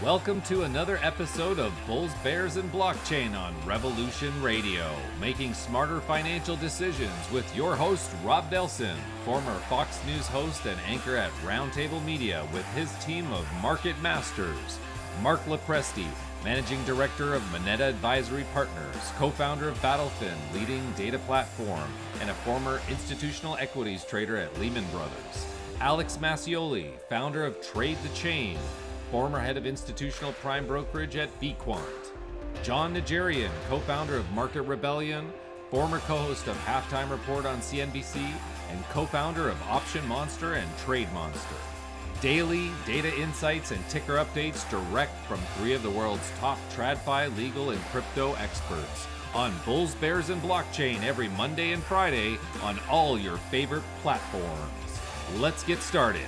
Welcome to another episode of Bulls, Bears, and Blockchain on Revolution Radio, making smarter financial decisions with your host, Rob Nelson, former Fox News host and anchor at Roundtable Media with his team of market masters, Marc LoPresti, Managing Director of Moneta Advisory Partners, co-founder of Battlefin, leading data platform, and a former institutional equities trader at Lehman Brothers, Alex Mascioli, founder of Trade the Chain, former head of institutional prime brokerage at Vquant, John Najarian, co-founder of Market Rebellion, former co-host of Halftime Report on CNBC, and co-founder of Option Monster and Trade Monster. Daily data insights and ticker updates direct from three of the world's top TradFi, legal, and crypto experts on Bulls, Bears, and Blockchain every Monday and Friday on all your favorite platforms. Let's get started.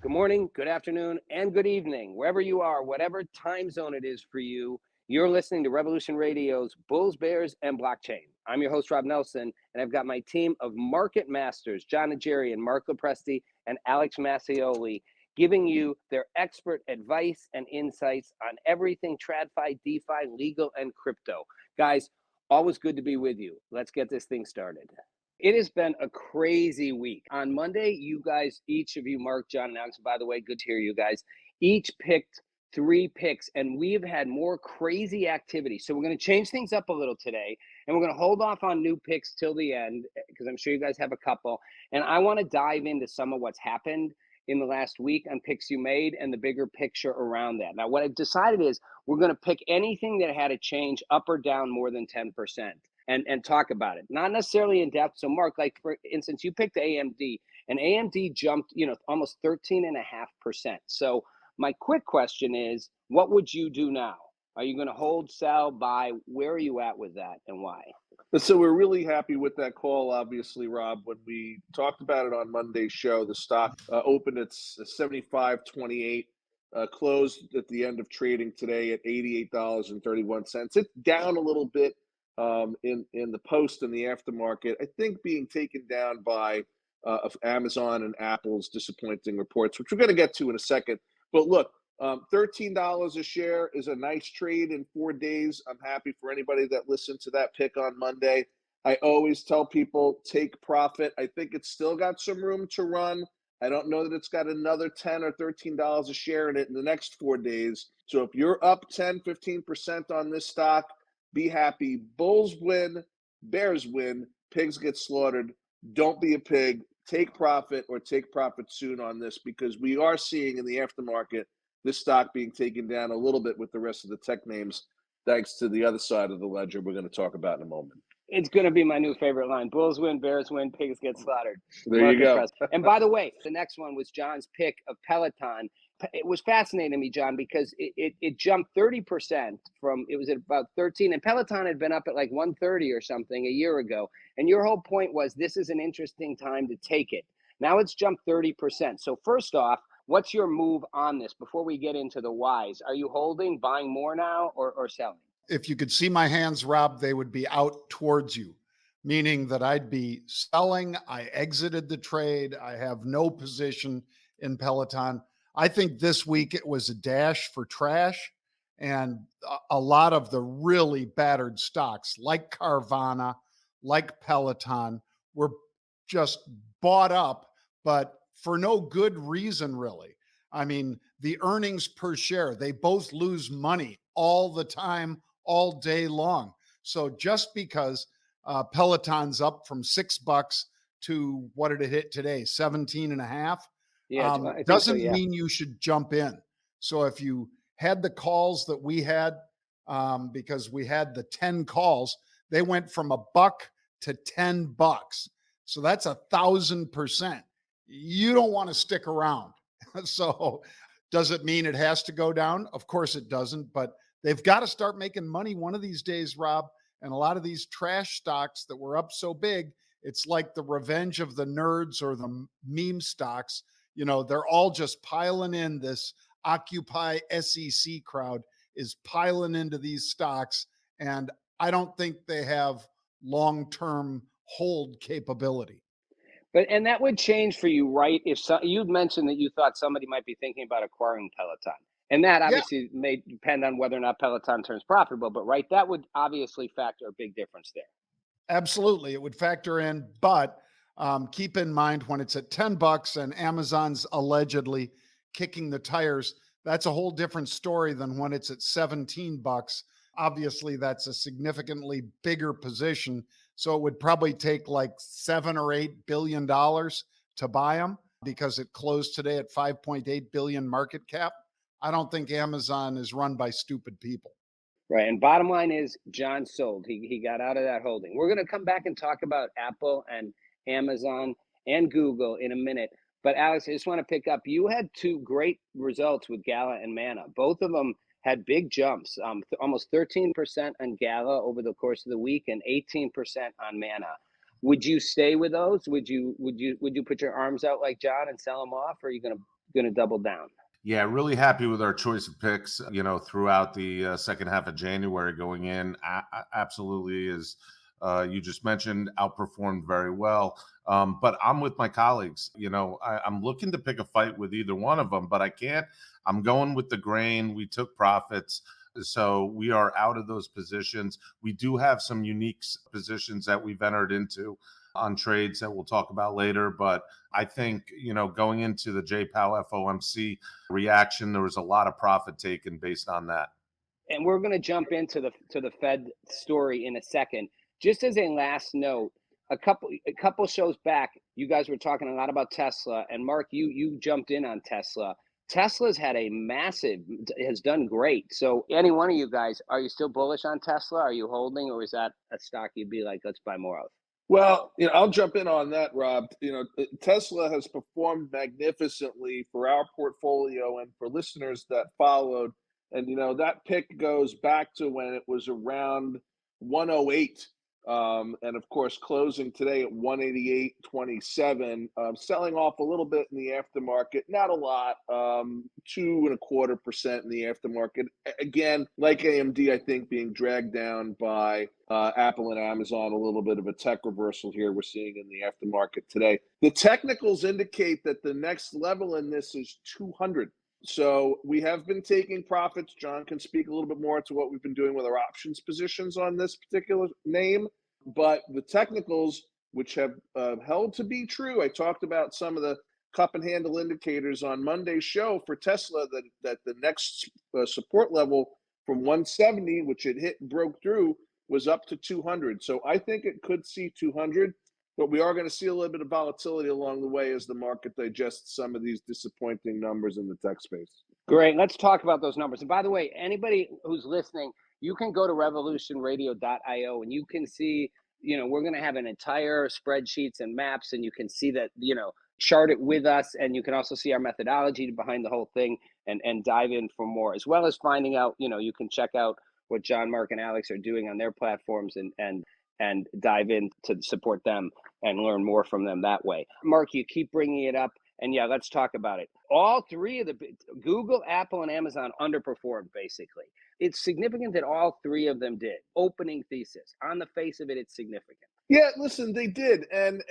Good morning, good afternoon, and good evening. Wherever you are, whatever time zone it is for you, you're listening to Revolution Radio's Bulls, Bears, and Blockchain. I'm your host, Rob Nelson, and I've got my team of market masters, John Najarian, Marc LoPresti, and Alex Mascioli, giving you their expert advice and insights on everything TradFi, DeFi, legal, and crypto. Guys, always good to be with you. Let's get this thing started. It has been a crazy week. On Monday, you guys, each of you, Marc, John, and Alex, by the way, good to hear you guys, each picked 3 picks, and we've had more crazy activity. So we're going to change things up a little today, and we're going to hold off on new picks till the end, because I'm sure you guys have a couple. And I want to dive into some of what's happened in the last week on picks you made and the bigger picture around that. Now, what I've decided is we're going to pick anything that had a change up or down more than 10%. And talk about it, not necessarily in depth. So Marc, like for instance, you picked AMD, and AMD jumped, almost 13.5%. So my quick question is, what would you do now? Are you going to hold, sell, buy? Where are you at with that, and why? So we're really happy with that call, obviously, Rob. When we talked about it on Monday's show, the stock opened at 75.28, closed at the end of trading today at $88.31. It's down a little bit in the post and the aftermarket, I think being taken down by Amazon and Apple's disappointing reports, which we're going to get to in a second. But look, $13 a share is a nice trade in 4 days. I'm happy for anybody that listened to that pick on Monday. I always tell people, take profit. I think it's still got some room to run. I don't know that it's got another $10 or $13 a share in it in the next 4 days. So if you're up 10, 15% on this stock, be happy. Bulls win, Bears win, pigs get slaughtered. Don't be a pig. Take profit or take profit soon on this, because we are seeing in the aftermarket this stock being taken down a little bit with the rest of the tech names, thanks to the other side of the ledger we're going to talk about in a moment. It's going to be my new favorite line. Bulls win, Bears win, pigs get slaughtered. There you go. And by the way, the next one was John's pick of Peloton. It was fascinating to me, John, because it jumped 30% from, it was at about 13, and Peloton had been up at like 130 or something a year ago. And your whole point was this is an interesting time to take it. Now it's jumped 30%. So first off, what's your move on this before we get into the whys? Are you holding, buying more now, or selling? If you could see my hands, Rob, they would be out towards you, meaning that I'd be selling. I exited the trade. I have no position in Peloton. I think this week it was a dash for trash, and a lot of the really battered stocks like Carvana, like Peloton were just bought up, but for no good reason, really. I mean, the earnings per share, they both lose money all the time, all day long. So just because Peloton's up from $6 to what did it hit today? 17 and a half. Doesn't mean you should jump in. So if you had the calls that we had, because we had the 10 calls, they went from $1 to $10. So that's 1,000%. You don't want to stick around. So does it mean it has to go down? Of course it doesn't, but they've got to start making money one of these days, Rob. And a lot of these trash stocks that were up so big, it's like the revenge of the nerds or the meme stocks. They're all just piling in. This Occupy SEC crowd is piling into these stocks. And I don't think they have long-term hold capability. And that would change for you, right? If you'd mentioned that you thought somebody might be thinking about acquiring Peloton, and that Yeah, obviously may depend on whether or not Peloton turns profitable. But right, that would obviously factor a big difference there. absolutely. It would factor in, but keep in mind when it's at $10 and Amazon's allegedly kicking the tires, that's a whole different story than when it's at $17. Obviously, that's a significantly bigger position. So it would probably take like $7 or $8 billion to buy them because it closed today at 5.8 billion market cap. I don't think Amazon is run by stupid people. Right. And bottom line is John sold. He got out of that holding. We're going to come back and talk about Apple and Amazon and Google in a minute. But Alex, I just want to pick up. You had two great results with Gala and Mana. Both of them had big jumps, almost 13% on Gala over the course of the week and 18% on Mana. Would you stay with those? Would you put your arms out like John and sell them off, or are you going to double down? Yeah, really happy with our choice of picks, throughout the second half of January going in. Absolutely, as you just mentioned, outperformed very well. But I'm with my colleagues. I'm looking to pick a fight with either one of them, but I can't. I'm going with the grain. We took profits. So we are out of those positions. We do have some unique positions that we've entered into on trades that we'll talk about later. But I think, going into the JPOW FOMC reaction, there was a lot of profit taken based on that. And we're going to jump into the Fed story in a second. Just as a last note, a couple shows back, you guys were talking a lot about Tesla, and Marc, you jumped in on Tesla. Tesla's has done great. So any one of you guys, are you still bullish on Tesla? Are you holding, or is that a stock you'd be like, let's buy more of? Well, I'll jump in on that, Rob. Tesla has performed magnificently for our portfolio and for listeners that followed. And, that pick goes back to when it was around 108. And of course, closing today at 188.27, selling off a little bit in the aftermarket, not a lot, 2.25% in the aftermarket. Again, like AMD, I think being dragged down by Apple and Amazon, a little bit of a tech reversal here we're seeing in the aftermarket today. The technicals indicate that the next level in this is 200. So we have been taking profits. John can speak a little bit more to what we've been doing with our options positions on this particular name. But the technicals, which have held to be true, I talked about some of the cup and handle indicators on Monday's show for Tesla, that the next support level from 170, which it hit and broke through, was up to 200. So I think it could see 200. But we are going to see a little bit of volatility along the way as the market digests some of these disappointing numbers in the tech space. Great. Let's talk about those numbers. And by the way, anybody who's listening, you can go to revolutionradio.io and you can see, we're going to have an entire spreadsheets and maps, and you can see that, chart it with us. And you can also see our methodology behind the whole thing and dive in for more, as well as finding out, you can check out what John, Marc, and Alex are doing on their platforms and dive in to support them and learn more from them that way. Marc, you keep bringing it up, and yeah, let's talk about it. All three of the Google, Apple, and Amazon underperformed, basically. It's significant that all three of them did. Opening thesis. On the face of it, it's significant. Yeah, listen, they did. And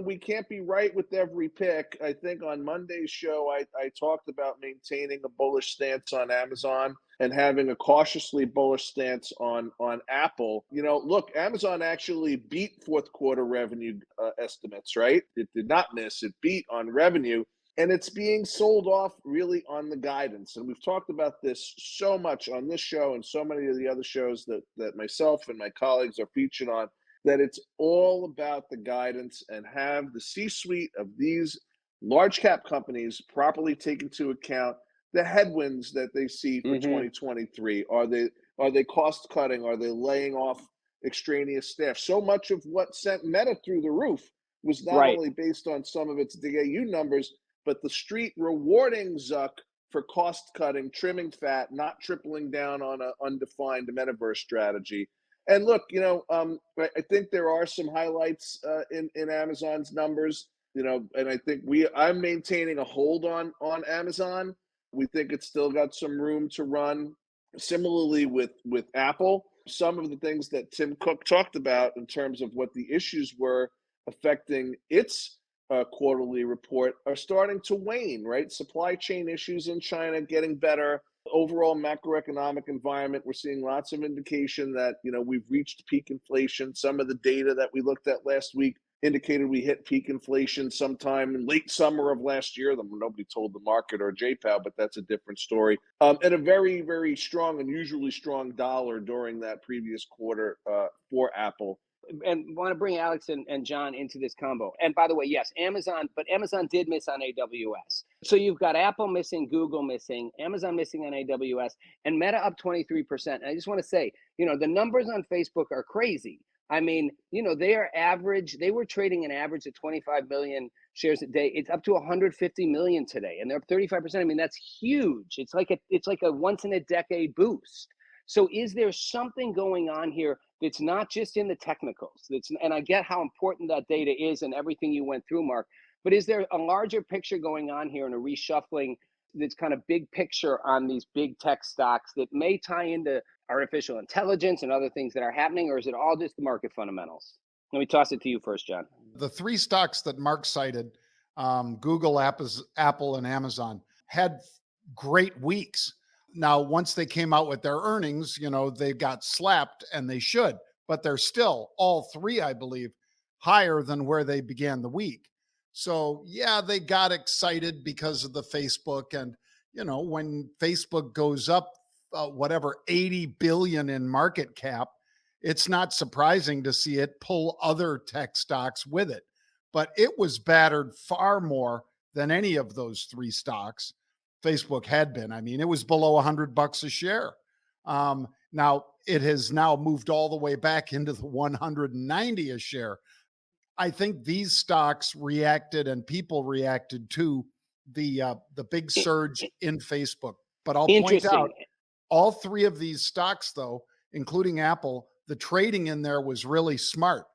we can't be right with every pick. I think on Monday's show, I talked about maintaining a bullish stance on Amazon and having a cautiously bullish stance on Apple. Look, Amazon actually beat fourth quarter revenue estimates, right? It did not miss. It beat on revenue. And it's being sold off really on the guidance. And we've talked about this so much on this show and so many of the other shows that myself and my colleagues are featured on, that it's all about the guidance, and have the C-suite of these large cap companies properly take into account the headwinds that they see for 2023. Are they cost cutting? Are they laying off extraneous staff? So much of what sent Meta through the roof was not only based on some of its DAU numbers, but the street rewarding Zuck for cost cutting, trimming fat, not tripling down on an undefined metaverse strategy. And look, I think there are some highlights in Amazon's numbers, and I think I'm maintaining a hold on Amazon. We think it's still got some room to run. Similarly with Apple, some of the things that Tim Cook talked about in terms of what the issues were affecting its quarterly report are starting to wane, right? Supply chain issues in China getting better. Overall macroeconomic environment, we're seeing lots of indication that, we've reached peak inflation. Some of the data that we looked at last week indicated we hit peak inflation sometime in late summer of last year. Nobody told the market or JPOW, but that's a different story. And a very, very strong, unusually strong dollar during that previous quarter for Apple. And want to bring Alex and John into this combo. And by the way, yes, Amazon did miss on AWS. So you've got Apple missing, Google missing, Amazon missing on AWS, and Meta up 23%. And I just want to say, the numbers on Facebook are crazy. I mean, they were trading an average of 25 million shares a day. It's up to 150 million today, and they're up 35%. I mean, that's huge. It's like a once in a decade boost. So is there something going on here that's not just in the technicals? And I get how important that data is and everything you went through, Mark, but is there a larger picture going on here and a reshuffling that's kind of big picture on these big tech stocks that may tie into artificial intelligence and other things that are happening, or is it all just the market fundamentals? Let me toss it to you first, John. The three stocks that Mark cited, Google, Apple, and Amazon, had great weeks. Now, once they came out with their earnings, they got slapped, and they should, but they're still all three, I believe, higher than where they began the week. So yeah, they got excited because of the Facebook, and, when Facebook goes up, 80 billion in market cap, it's not surprising to see it pull other tech stocks with it, but it was battered far more than any of those three stocks. Facebook had been. I mean, it was below $100 a share. Now it has now moved all the way back into the 190 a share. I think these stocks reacted, and people reacted to the big surge in Facebook. But I'll point out, all three of these stocks, though, including Apple, the trading in there was really smart.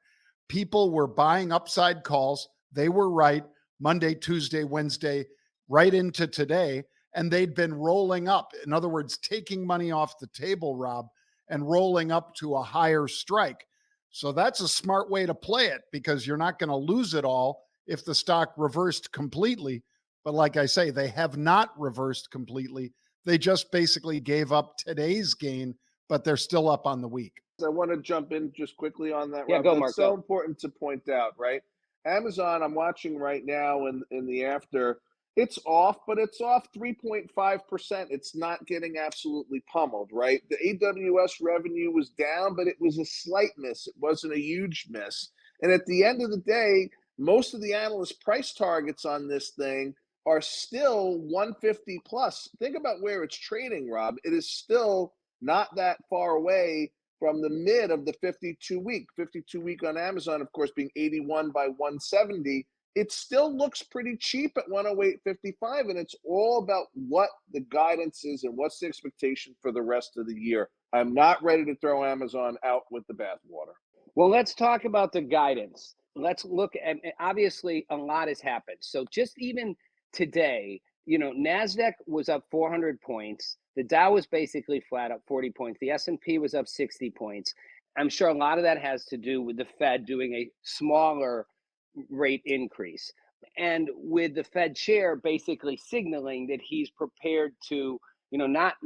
People were buying upside calls. They were right Monday, Tuesday, Wednesday, right into today. And they'd been rolling up. In other words, taking money off the table, Rob, and rolling up to a higher strike. So that's a smart way to play it, because you're not going to lose it all if the stock reversed completely. But like I say, they have not reversed completely. They just basically gave up today's gain, but they're still up on the week. I want to jump in just quickly on that, Rob. Yeah, go, Mark. It's so important to point out, right? Amazon, I'm watching right now in the after. It's off, but it's off 3.5%. It's not getting absolutely pummeled, right? The AWS revenue was down, but it was a slight miss. It wasn't a huge miss. And at the end of the day, most of the analyst price targets on this thing are still 150 plus. Think about where it's trading, Rob. It is still not that far away from the mid of the 52-week. 52-week on Amazon, of course, being 81 by 170. It still looks pretty cheap at 108.55, and it's all about what the guidance is and what's the expectation for the rest of the year. I'm not ready to throw Amazon out with the bathwater. Well, let's talk about the guidance. Let's look at, obviously, a lot has happened. So just even today, NASDAQ was up 400 points. The Dow was basically flat, up 40 points. The S&P was up 60 points. I'm sure a lot of that has to do with the Fed doing a smaller rate increase, and with the Fed chair basically signaling that he's prepared to, not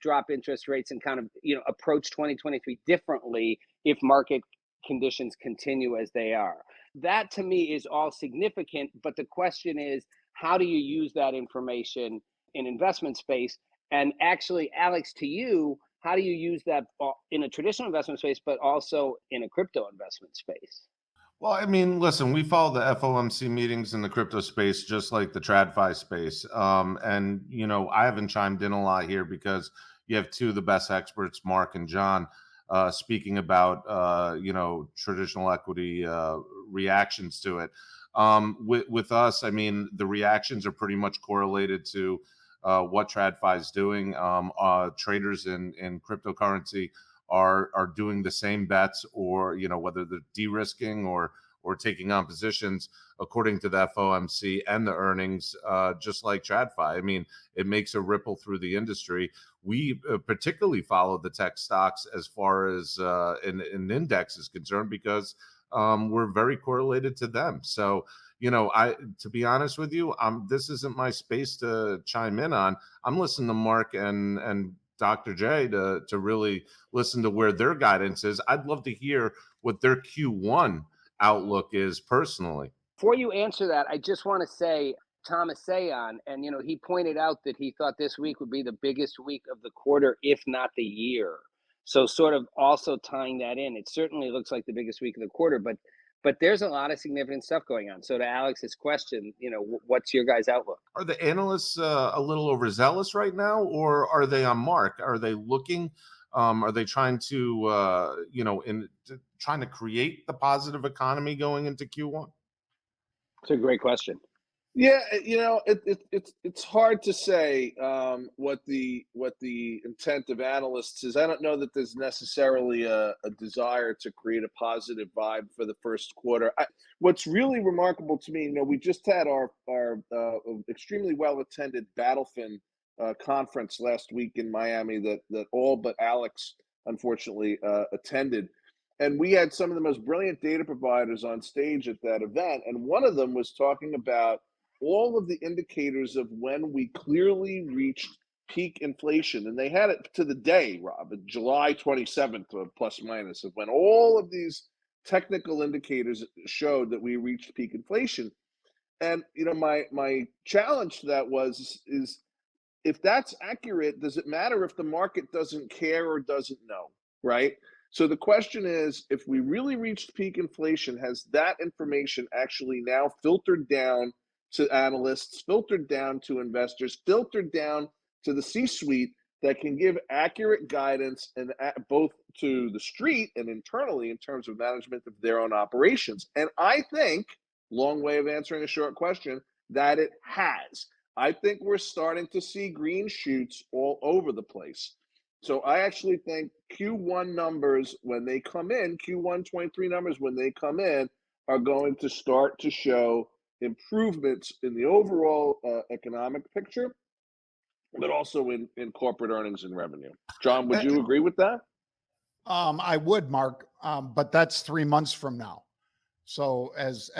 drop interest rates and kind of, approach 2023 differently if market conditions continue as they are. That to me is all significant, but the question is, how do you use that information in investment space? And actually, Alex, to you, how do you use that in a traditional investment space, but also in a crypto investment space? Well, I mean, listen, we follow the FOMC meetings in the crypto space just like the TradFi space. And, I haven't chimed in a lot here because you have two of the best experts, Marc and John, speaking about, traditional equity reactions to it. With us, I mean, the reactions are pretty much correlated to what TradFi is doing. Traders in cryptocurrency are doing the same bets, or whether they're de-risking or taking on positions according to the FOMC and the earnings, just like TradFi. I mean, it makes a ripple through the industry. We particularly follow the tech stocks as far as an index is concerned, because were very correlated to them. So, to be honest with you, this isn't my space to chime in on. I'm listening to Mark and Dr. J to really listen to where their guidance is. I'd love to hear what their Q1 outlook is personally. Before you answer that, I just want to say Tom Essaye and he pointed out that he thought this week would be the biggest week of the quarter, if not the year. So sort of also tying that in, it certainly looks like the biggest week of the quarter, but there's a lot of significant stuff going on. So to Alex's question, what's your guys' outlook? Are the analysts a little overzealous right now, or are they on Mark? Are they looking? Are they trying to, trying to create the positive economy going into Q1? It's a great question. Yeah, it's hard to say what the intent of analysts is. I don't know that there's necessarily a desire to create a positive vibe for the first quarter. What's really remarkable to me, we just had our extremely well attended Battlefin conference last week in Miami that all but Alex unfortunately attended. And we had some of the most brilliant data providers on stage at that event. And one of them was talking about all of the indicators of when we clearly reached peak inflation. And they had it to the day, Rob, July 27th, or plus minus, of when all of these technical indicators showed that we reached peak inflation. And, my challenge to that is if that's accurate, does it matter if the market doesn't care or doesn't know, right? So the question is, if we really reached peak inflation, has that information actually now filtered down to analysts, filtered down to investors, filtered down to the C-suite that can give accurate guidance and both to the street and internally in terms of management of their own operations? And I think, long way of answering a short question, that it has. I think we're starting to see green shoots all over the place. So I actually think Q1 numbers, when they come in, Q1 23 numbers, when they come in, are going to start to show improvements in the overall economic picture, but also in corporate earnings and revenue. John, would you agree with that? I would, Mark, but that's 3 months from now. So as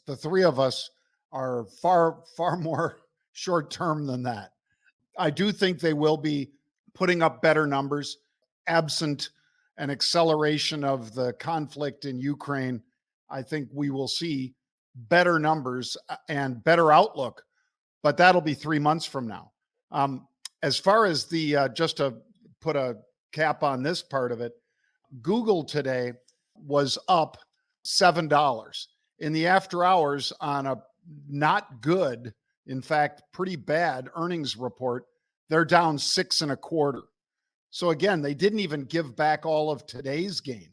the three of us are far more short term than that, I do think they will be putting up better numbers, absent an acceleration of the conflict in Ukraine. I think we will see better numbers and better outlook, but that'll be 3 months from now. As far as the, just to put a cap on this part of it, Google today was up $7 in the after hours on a not good, in fact, pretty bad earnings report. They're down 6.25. So again, they didn't even give back all of today's gain.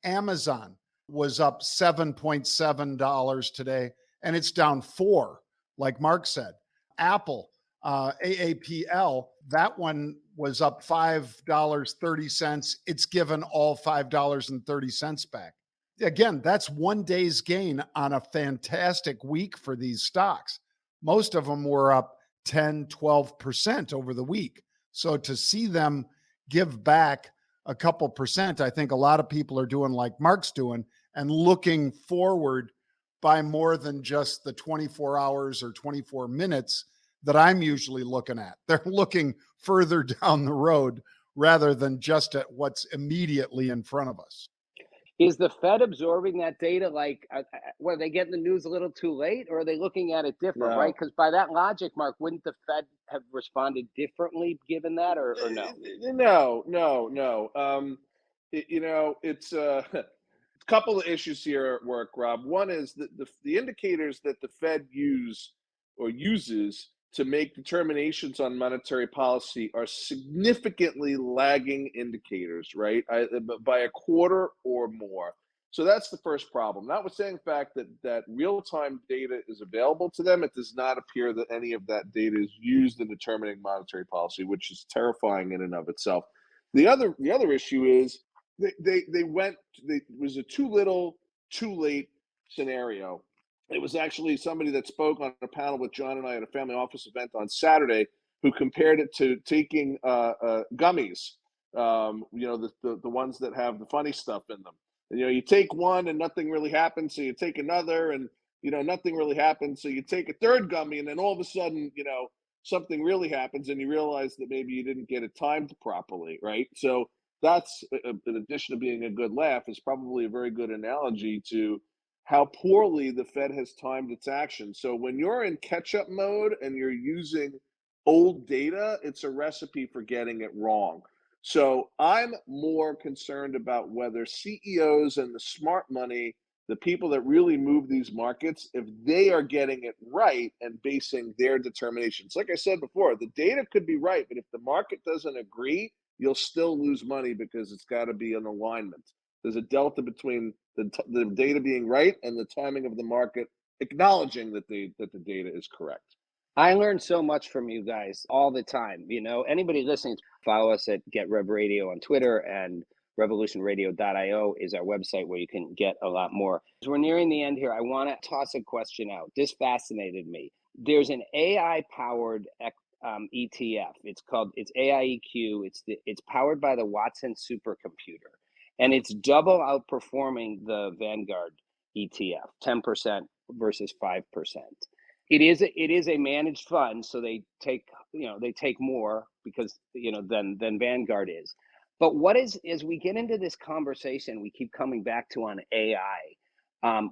Amazon was up $7.7 today, and it's down 4, like Mark said. Apple, AAPL, that one was up $5.30. It's given all $5.30 back. Again, that's 1 day's gain on a fantastic week for these stocks. Most of them were up 10, 12% over the week. So to see them give back a couple percent, I think a lot of people are doing like Mark's doing and looking forward by more than just the 24 hours or 24 minutes that I'm usually looking at. They're looking further down the road rather than just at what's immediately in front of us. Is the Fed absorbing that data? Like, are they getting the news a little too late, or are they looking at it different, No. right? Because by that logic, Mark, wouldn't the Fed have responded differently given that, or no? No. It's a couple of issues here at work, Rob. One is that the indicators that the Fed uses to make determinations on monetary policy are significantly lagging indicators, right? By a quarter or more. So that's the first problem. Notwithstanding the fact that real-time data is available to them, it does not appear that any of that data is used in determining monetary policy, which is terrifying in and of itself. The other issue is it was a too little, too late scenario. It was actually somebody that spoke on a panel with John and I at a family office event on Saturday who compared it to taking gummies, the ones that have the funny stuff in them. You take one and nothing really happens, so you take another and nothing really happens, so you take a third gummy, and then all of a sudden, something really happens, and you realize that maybe you didn't get it timed properly, right? So that's, in addition to being a good laugh, is probably a very good analogy to how poorly the Fed has timed its action. So when you're in catch-up mode and you're using old data, it's a recipe for getting it wrong. So I'm more concerned about whether CEOs and the smart money, the people that really move these markets, if they are getting it right and basing their determinations. Like I said before, the data could be right, but if the market doesn't agree, you'll still lose money because it's got to be an alignment. There's a delta between the data being right and the timing of the market acknowledging that the data is correct. I learn so much from you guys all the time. Anybody listening, follow us at Get Rev Radio on Twitter, and revolutionradio.io is our website where you can get a lot more. As we're nearing the end here, I want to toss a question out. This fascinated me. There's an AI-powered ETF. It's AIEQ. It's powered by the Watson supercomputer, and it's double outperforming the Vanguard ETF, 10% versus 5%. It is a managed fund, so they take more because than Vanguard is. But what is, as we get into this conversation, we keep coming back to on AI.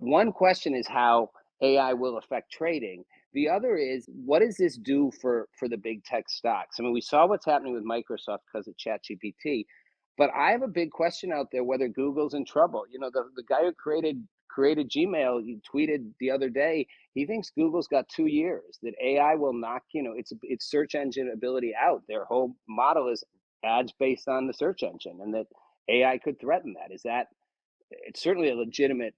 One question is how AI will affect trading. The other is, what does this do for the big tech stocks? I mean, we saw what's happening with Microsoft because of ChatGPT, but I have a big question out there whether Google's in trouble. The guy who created Gmail, he tweeted the other day, he thinks Google's got 2 years, that AI will knock, its search engine ability out. Their whole model is ads based on the search engine, and that AI could threaten that. It's certainly a legitimate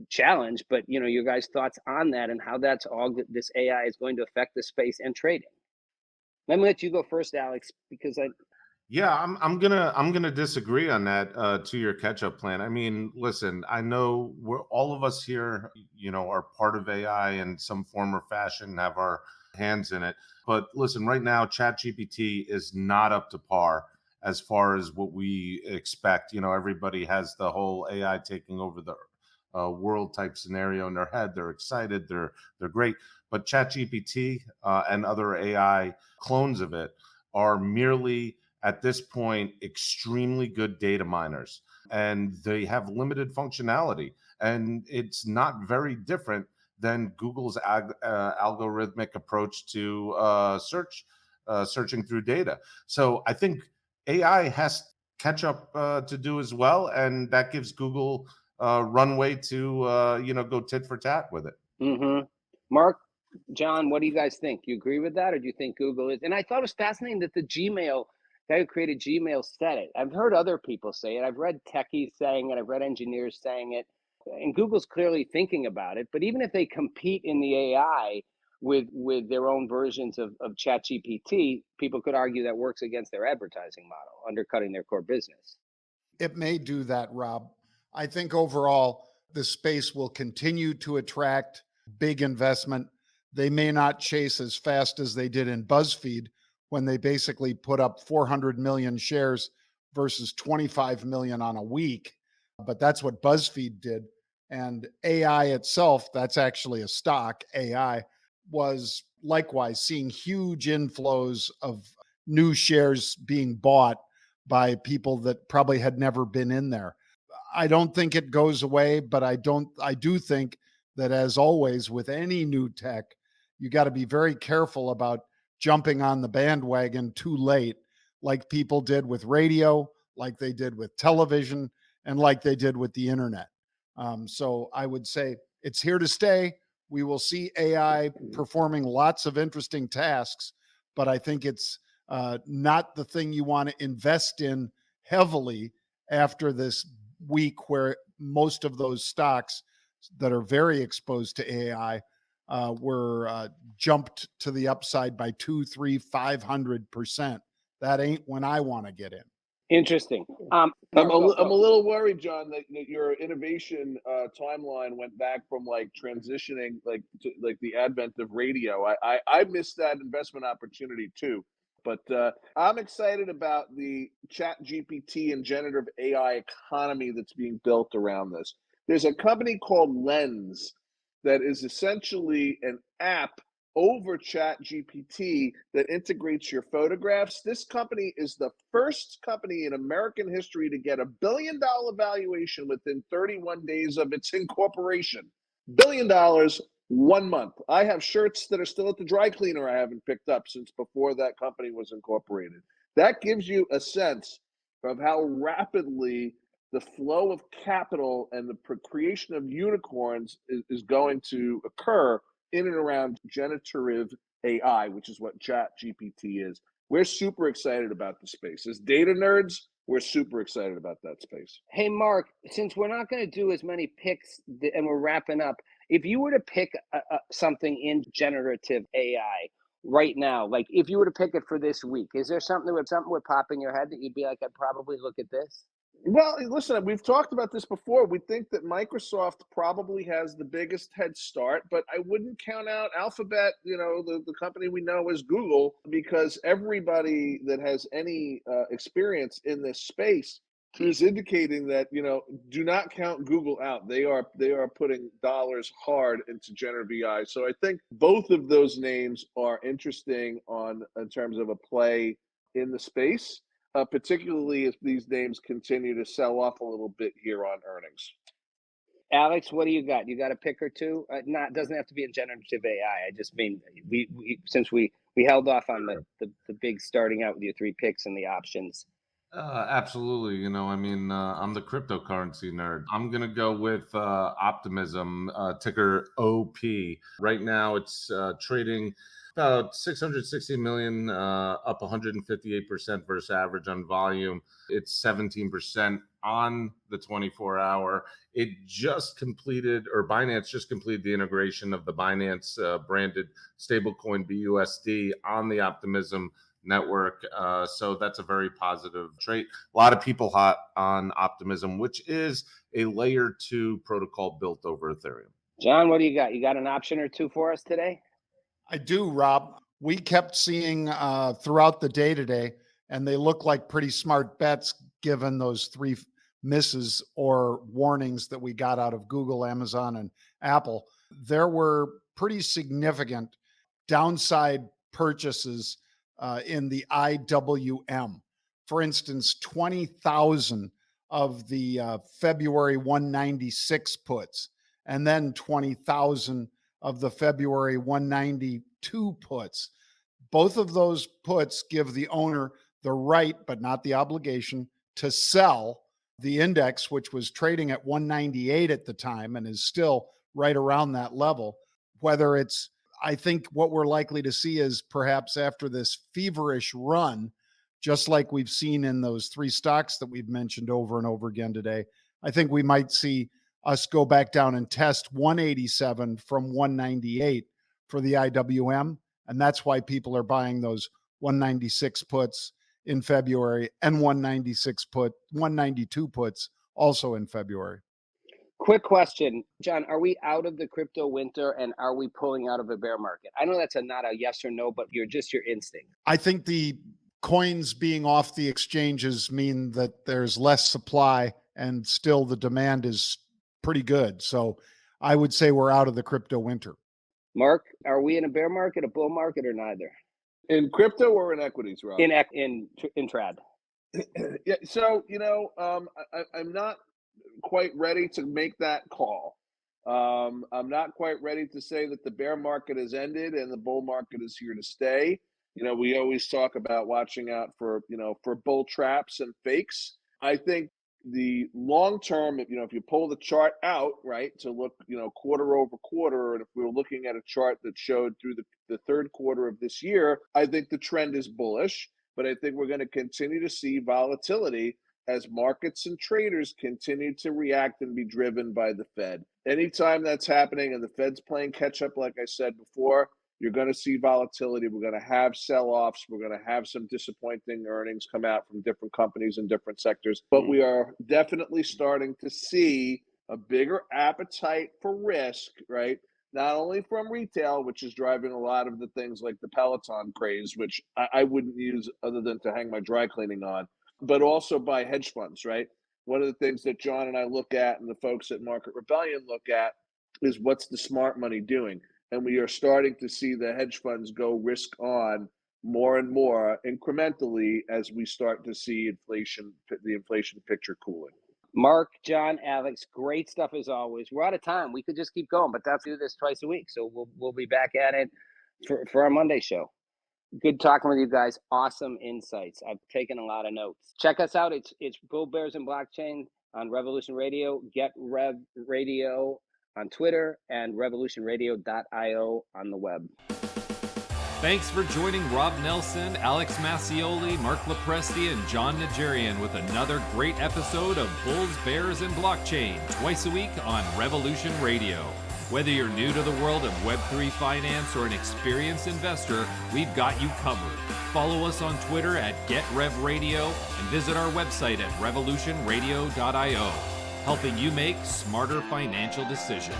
challenge, but your guys' thoughts on that and how that's all this AI is going to affect the space and trading. Let me let you go first, Alex, because Yeah, I'm gonna disagree on that to your catch-up plan. I mean, listen, I know we're all of us here, are part of AI in some form or fashion, have our hands in it. But listen, right now, ChatGPT is not up to par as far as what we expect. Everybody has the whole AI taking over the world type scenario in their head. They're excited, they're great. But ChatGPT and other AI clones of it are merely, at this point, extremely good data miners, and they have limited functionality, and it's not very different than Google's algorithmic approach to searching through data. So I think AI has catch up to do as well, and that gives Google runway to go tit for tat with it. Mm-hmm. Mark, John, what do you guys think? You agree with that, or do you think Google is? And I thought it was fascinating that the Gmail guy who created Gmail said it. I've heard other people say it. I've read techies saying it. I've read engineers saying it. And Google's clearly thinking about it. But even if they compete in the AI with their own versions of ChatGPT, people could argue that works against their advertising model, undercutting their core business. It may do that, Rob. I think overall, the space will continue to attract big investment. They may not chase as fast as they did in BuzzFeed when they basically put up 400 million shares versus 25 million on a week. But that's what BuzzFeed did. And AI itself, that's actually a stock, AI, was likewise seeing huge inflows of new shares being bought by people that probably had never been in there. I don't think it goes away, but I do think that, as always with any new tech, you got to be very careful about jumping on the bandwagon too late, like people did with radio, like they did with television, and like they did with the internet. So I would say it's here to stay. We will see AI performing lots of interesting tasks, but I think it's not the thing you want to invest in heavily after this week, where most of those stocks that are very exposed to AI were jumped to the upside by 200, 300, 500%. That ain't when I want to get in. Interesting. I'm a little worried, John, that your innovation timeline went back from transitioning to the advent of radio. I missed that investment opportunity too. But I'm excited about the Chat GPT and generative AI economy that's being built around this. There's a company called Lens that is essentially an app over Chat GPT that integrates your photographs. This company is the first company in American history to get $1 billion valuation within 31 days of its incorporation. $1 billion 1 month. I have shirts that are still at the dry cleaner I haven't picked up since before that company was incorporated. That gives you a sense of how rapidly the flow of capital and the creation of unicorns is going to occur in and around generative AI, which is what Chat GPT is. We're super excited about the space. As data nerds, we're super excited about that space. Hey, Mark, since we're not going to do as many picks and we're wrapping up, if you were to pick something in generative AI right now, like if you were to pick it for this week, is there something would pop in your head that you'd be like, I'd probably look at this? Well, listen, we've talked about this before. We think that Microsoft probably has the biggest head start, but I wouldn't count out Alphabet, the company we know as Google, because everybody that has any experience in this space is indicating that, do not count Google out. They are putting dollars hard into generative AI. So I think both of those names are interesting in terms of a play in the space. Particularly if these names continue to sell off a little bit here on earnings. Alex, what do you got? You got a pick or two? Doesn't have to be in generative AI. I just mean since we held off on the big starting out with your 3 picks and the options. Absolutely. I'm the cryptocurrency nerd. I'm going to go with Optimism, ticker OP. Right now, it's trading about 660 million, up 158% versus average on volume. It's 17% on the 24-hour. It just completed, or Binance just completed the integration of the Binance branded stablecoin BUSD on the Optimism network. So that's a very positive trait. A lot of people hot on Optimism, which is a layer 2 protocol built over Ethereum. John, what do you got? You got an option or two for us today? I do, Rob. We kept seeing throughout the day today, and they look like pretty smart bets given those 3 misses or warnings that we got out of Google, Amazon, and Apple. There were pretty significant downside purchases in the IWM. For instance, 20,000 of the February 196 puts, and then 20,000 of the February 192 puts. Both of those puts give the owner the right, but not the obligation, to sell the index, which was trading at 198 at the time and is still right around that level. I think what we're likely to see is perhaps after this feverish run, just like we've seen in those 3 stocks that we've mentioned over and over again today, I think we might see us go back down and test 187 from 198 for the IWM. And that's why people are buying those 196 puts in February and 192 puts also in February. Quick question, John, are we out of the crypto winter and are we pulling out of a bear market? I know that's not a yes or no, but your instinct. I think the coins being off the exchanges mean that there's less supply and still the demand is pretty good. So I would say we're out of the crypto winter. Mark, are we in a bear market, a bull market, or neither? In crypto or in equities, Rob? In trad. Yeah. So, I'm not quite ready to make that call. I'm not quite ready to say that the bear market has ended and the bull market is here to stay. We always talk about watching out for bull traps and fakes. I think the long term, if you pull the chart out, right, to look, quarter over quarter, and if we were looking at a chart that showed through the 3rd quarter of this year, I think the trend is bullish, but I think we're going to continue to see volatility as markets and traders continue to react and be driven by the Fed. Anytime that's happening and the Fed's playing catch up, like I said before, you're going to see volatility. We're going to have sell-offs. We're going to have some disappointing earnings come out from different companies in different sectors. But we are definitely starting to see a bigger appetite for risk, right? not only from retail, which is driving a lot of the things like the Peloton craze, which I wouldn't use other than to hang my dry cleaning on, but also by hedge funds, right? One of the things that John and I look at and the folks at Market Rebellion look at is what's the smart money doing? And we are starting to see the hedge funds go risk on more and more incrementally as we start to see the inflation picture cooling. Mark, John, Alex, great stuff as always. We're out of time. We could just keep going, but that's do this twice a week. So we'll be back at it for our Monday show. Good talking with you guys. Awesome insights. I've taken a lot of notes. Check us out. It's Bull Bears and Blockchain on Revolution Radio. Get Rev Radio on Twitter and revolutionradio.io on the web. Thanks for joining Rob Nelson, Alex Mascioli, Marc LoPresti, and John Najarian with another great episode of Bulls, Bears, and Blockchain, twice a week on Revolution Radio. Whether you're new to the world of Web3 finance or an experienced investor, we've got you covered. Follow us on Twitter at GetRevRadio and visit our website at revolutionradio.io, helping you make smarter financial decisions.